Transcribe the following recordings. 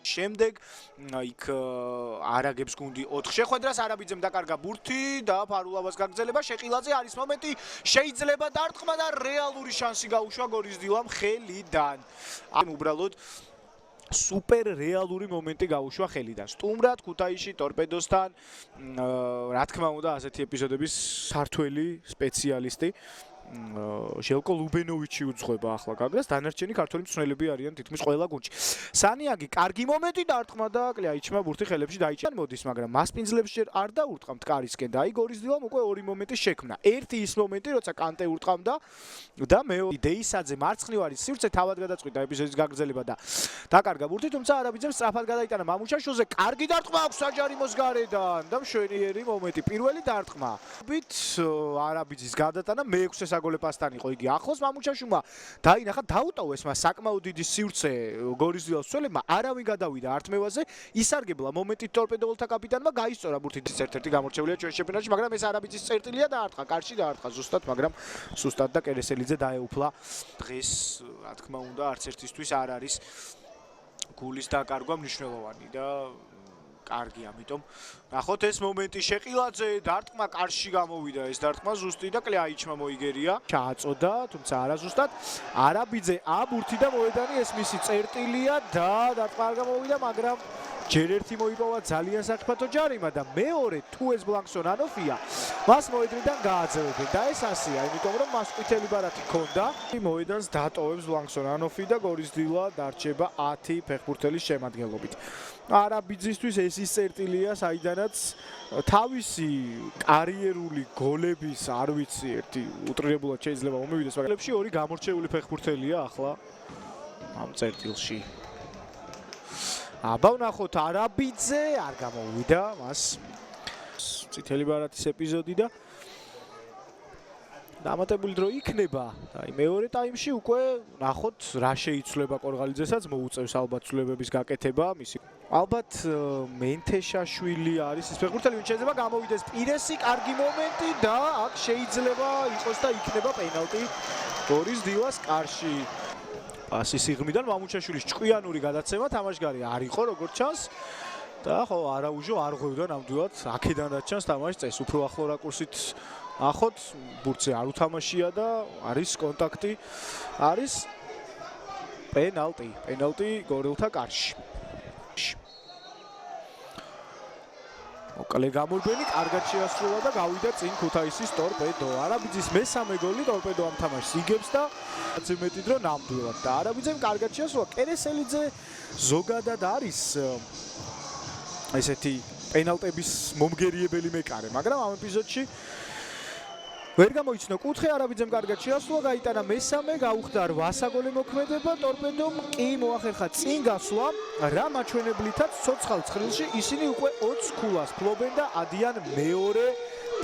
შემდეგ იქ არაგებს გუნდი 4 შეხვედრას, არაბიძემ დაკარგა ბურთი და ფარულავას გაგრძელება, შეყილაძე არის მომენტი, შეიძლება დარტყმა და რეალური შანსი გაუშვა გორის დილამ ხელიდან. უბრალოდ სუპერ რეალური მომენტი გაუშვა ხელიდან. სტუმრად ქუთაისში ტორპედოსთან, რა თქმა უნდა, ასეთი ეპიზოდების ქართველი სპეციალისტი ჟელკო ლუბენოვიჩი უძღვება ახლა გაგრას, დანარჩენი ქართველი მწვრთნელები არიან თითქმის ყველა გუნდში. სანიაგი კარგი მომენტი დარტყმა და კლიაიჩმა ბურთი ხელებში დაიჭრა. მოდის, მაგრამ მასპინძლებს ჯერ არ დაურტყა მტკარისკენ და აი გორის დილამ უკვე ორი მომენტი შექმნა. ერთი ის მომენტი, როცა კანტე ურტყამდა და მეორე დეისაძე მარცხნივარის სივრცე თავად გადაწყვიტა ეპიზოდის გაგრძელება და დაკარგა ბურთი, თუმცა არაბიძემ სწრაფად გადაიტანა მამუჩაშვილზე. კარგი დარტყმა აქვს საჯარიმოს გარედან და მშვენიერი მომენტი. პირველი დარტყმა. არაბიძის გადატანა მეექვსე გოლეპასთან იყო იგი ახლოს მამუჩაშვილმა დაინახა დაუტოვეს მას საკმაოდ დიდი სივრცე გორის დილას ცველებმა არავინ გადავიდა ართმევაზე ისარგებლა მომენტით ტორპედოელთა კაპიტანმა გაისწორა ბურთის ერთ-ერთი გამორჩეულია ჩვენ ჩემპიონატში მაგრამ ეს არაბიძის წერტილია დაარტყა კარში დაარტყა ზუსტად მაგრამ სუსტად და კერესელიძე დაეუფლა დღეს რა თქმა უნდა არც ერთისთვის არ არის გულის დაკარგვა მნიშვნელოვანი და კარგი, ამიტომ ნახოთ ეს მომენტი შეყილაძე დარტყმა კარში გამოვიდა ეს დარტყმა ზუსტი და კლიაიჩმა მოიგერია ჩააწოდა თუმცა არა ზუსტად არაბიძე აბურთი და მოედანი ეს მისი წერტილია და დარტყმა არ გამოვიდა მაგრამ ჯერ ერთი მოიპოვა ძალიან საჩქფათო ჯარიმა და მეორე თუ ეს ბლანკსონ ანოფია მას მოედნიდან გააძევებენ და ეს ასეა იმიტომ რომ მას ყვითელი ბარათი ჰქონდა მოედანს დატოვებს ბლანკსონ ანოფი და გორის დილა დარჩება 10 ფეხბურთელის შემადგენლობით არაბიძისთვის ეს ის წერტილია საიდანაც თავისი კარიერული გოლების არ ვიცი ერთი უტრირებულად შეიძლება მომივიდეს მაგრამ ორი გამორჩეული ფეხბურთელია ახლა ამ წერტილში აბა ვნახოთ არაბიძე არ გამოვიდა მას წითელი ბარათის ეპიზოდი და დამატებული დრო იქნება და აი მეორე ტაიმში უკვე ნახოთ რა შეიცვლება ყორღალიძესაც მოუწევს ალბათ ცვლილებების გაკეთება მისი ალბათ მენთეშაშვილი არის ის ფეხბურთელი ვინც შეიძლება გამოვიდეს პირესი კარგი მომენტი და აქ შეიძლება იყოს და იქნება პენალტი გორის დილას კარში პასის იღმიდან მამუჩაშვილის ჭკვიანური გადაცემა თამაშგარი არ იყო როგორც ჩანს და ხო არაუჟო არ ღვევდა ნამდვილად აქედან რაც ჩანს თამაშის წეს უფრო ახლო რაკურსით ახოთ ბურთზე არ უთამაშია და არის კონტაქტი არის პენალტი გორელთა კარში მოკლე გამორბენი კარგად შეასრულა და გავიდა წინ ქუთაისის ტორპედო არაბიძის მესამე გოლი ტორპედო ამ თამაშს იგებს და მეტი დრო ნამდვილად და არაბიძემ კარგად შეასრულა კერესელიძე ზოგადად არის ესეთი პენალტების მომგერიებელი მეკარე მაგრამ ამ ეპიზოდში ვერ გამოიცნო კუთხე არაბიძემ კარგად შეასრულა გაიტანა მესამე გაუხდა 8 საგოლე მოქმედება ტორპედომ კი მოახერხა წინ გასვლა რა მაჩვენებლითაც ცოცხალ ცხრილში ისინი უკვე 20 ქულას ფლობენ და ადიან მეორე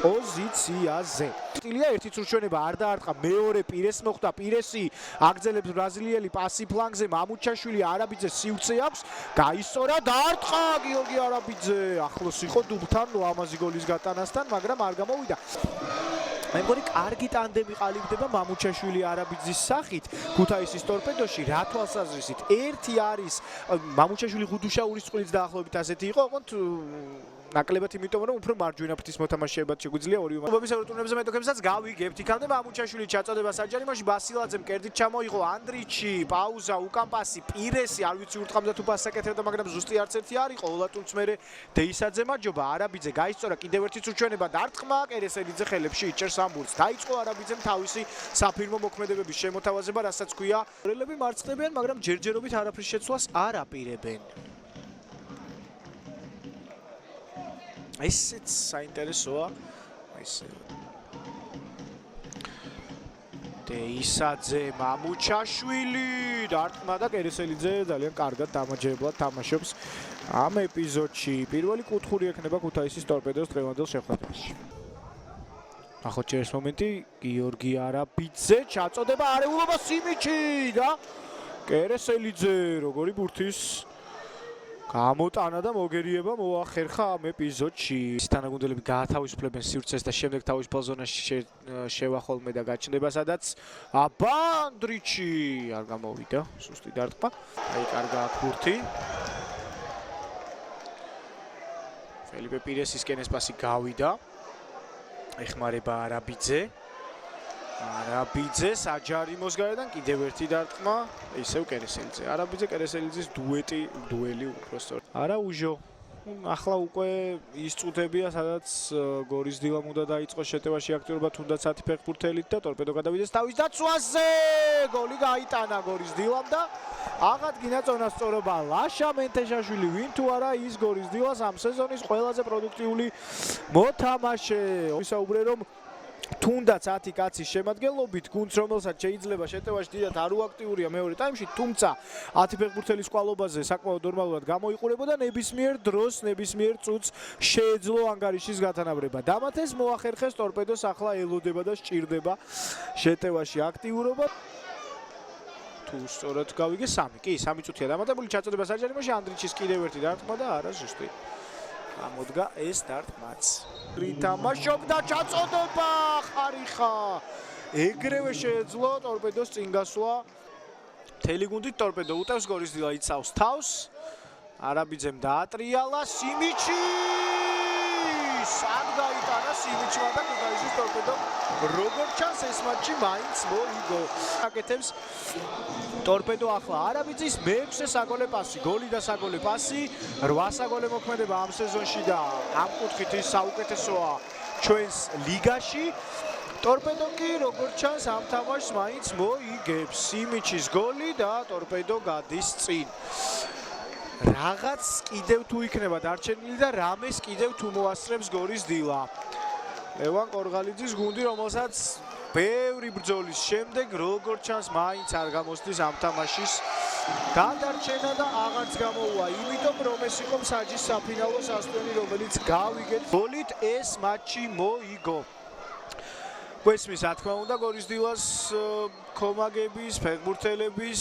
პოზიციაზე. სტილია ერთი წვრჩვენება არ დაარტყა მეორე პირეს მოხვდა პირესი აგრძელებს ბრაზილიელი პასი ფლანგზე მამუჩაშვილი არაბიძე სივრცე აქვს გაისწორა დაარტყა გიორგი არაბიძე ახლოს იყო დუბლთან ლამაზი გოლის გატანასთან მაგრამ არ გამოვიდა მე მგონი კარგი ტანდემი ყალიბდება მამუჩაშვილი არაბიძის სახით ქუთაისის ტორპედოში რა თვალსაზრისით ერთი არის მამუჩაშვილი ღუდუშაურის წყვილიც დაახლოებით ასეთი იყო ოღონდ ნაკლებად იმიტომ რომ უფრო მარჯვენა ფრთის მოთამაშეებად შეგვიძლია ორივე კლუბების ევროტურნირებზე მეტოქებსაც გავიგებთ იქამდე მამუჩაშვილი ჩაწოდება საჯარიმოში ბასილაძემ კერდით ჩამოიღო ანდრიჩი პაუზა უკან პასი პირესი არ ვიცი ურტყამდა თუ პასს აკეთებდა მაგრამ ზუსტი არც ერთი არ იყო ოლატუნც მერე დეისაძე მაჯობა არაბიძე გაისწორა კიდევ ერთი წვრჩვენება დარტყმა კერესელიძე ხელებში იჭერს ამ ბურთს დაიწყო არაბიძემ თავისი საფირმო მოქმედებების შემოთავაზება რასაც ქვია რელები მარცხდებიან მაგრამ ჯერჯერობით არაფრის შეცვლას არ აპირებენ ესეც საინტერესოა ესე დეისაძე მამუჩაშვილი დარტყმა და კერესელიძე ძალიან კარგად დამაჯერებლად თამაშობს ამ ეპიზოდში პირველი კუთხური ექნება ქუთაისის ტორპედოს დღევანდელ შეხვედრაში ნახოთ ეს მომენტი გიორგი არაბიძე ჩაწოდება არეულობა სიმიჩი და კერესელიძე როგორი ბურთის გამოტანა და მოგერიება მოახერხა ამ ეპიზოდში. თანაგუნდელები გაათავისუფლებენ სივრცეს და შემდეგ თავისუფალ ზონაში შევა ხოლმე და გაჩნდება სადაც აბანდრიჩი არ გამოვიდა. სუსტი დარტყმა. აი კარგა აქ ბურთი. ფელიპე პირესისკენ ეს პასი გავიდა. ეხმარება არაბიძე. არაბიძე საჯარიმოს გარედან კიდევ ერთი დარტყმა, ისევ კერესელიძე. არაბიძე კერესელიძის დუელი უпростоრ. არა უჟო. ახლა უკვე ის წუთებია, სადაც გორის დილამ უნდა დაიწყოს შეტევაში აქტიურობა, თუნდაც 10 ფეხბურთელით და ტორპედო გადავიდეს თავის დაცვაზე. გოლი გაიტანა გორის დილამ და აღადგინა წონასწორობა ლაშა მენთეშაშვილი, ვინ თუ არა ის გორის დილას ამ სეზონის ყველაზე პროდუქტიული მოთამაშე. ვისაუბრე რომ თუნდაც 10 კაცის შემადგენლობით გუნდს, რომელსაც შეიძლება შეტევაში დიდად არ უაქტიურია მეორე ტაიმში, თუმცა 10 ფეხბურთელის კვალობაზე საკმაოდ ნორმალურად გამოიყურებოდა ნებისმიერ დროს, ნებისმიერ წუთს შეეძლო ანგარიშის გათანაბრება. დამათეს მოახერხეს ტორპედოს ახლა ელოდება და სჭირდება შეტევაში აქტიურობა. თუ სწორად გავიგე 3. კი, 3 წუთია დამატებული ჩაწოდება საჯარიმოში, ანდრიჩის კიდევ ერთი დარტყმა და არა ზუსტი. გამოდგა ეს დარტყმაც. რითამაშობდა ჩაწოდება ხარიხა. ეგრევე შეეძლო ტორპედოს წინ გასვლა. მთელი გუნდით ტორპედო უტევს გორის დილა იცავს თავს. არაბიძემ დაატრიალა სიმიჩი. სად გაიტანა სიმიჩმა და ქუთაისის ტორპედო როგორც ჩანს ეს მატჩი მაინც მოიგო. აკეთებს ტორპედო ახლა არაბიძის მე-6 საგოლე პასი, გოლი და საგოლე პასი, 8 საგოლე მოქმედება ამ სეზონში და ამ კუთხით ის საუკეთესოა ჩვენს ლიგაში. ტორპედო კი როგორც ჩანს ამ თამაშს მაინც მოიგებს. სიმიჩის გოლი და ტორპედო გადის წინ. რაღაც კიდევ თუ იქნება დარჩენილი და რამეს კიდევ თუ მოასწრებს გორის დილა. ლევან კორღალიძის გუნდი, რომელსაც ბევრი ბრძოლის შემდეგ როგორც ჩანს მაინც არ გამოსდის ამ თამაშის გადარჩენა და აღარც გამოუვა, იმიტომ რომ ეს იყო მსაჯის საფინალო სასტვენი, რომელიც გავიგეთ გოლით ეს მატჩი მოიგო. გვესმის რა თქმა უნდა გორის დილას კომაგების, ფეხბურთელების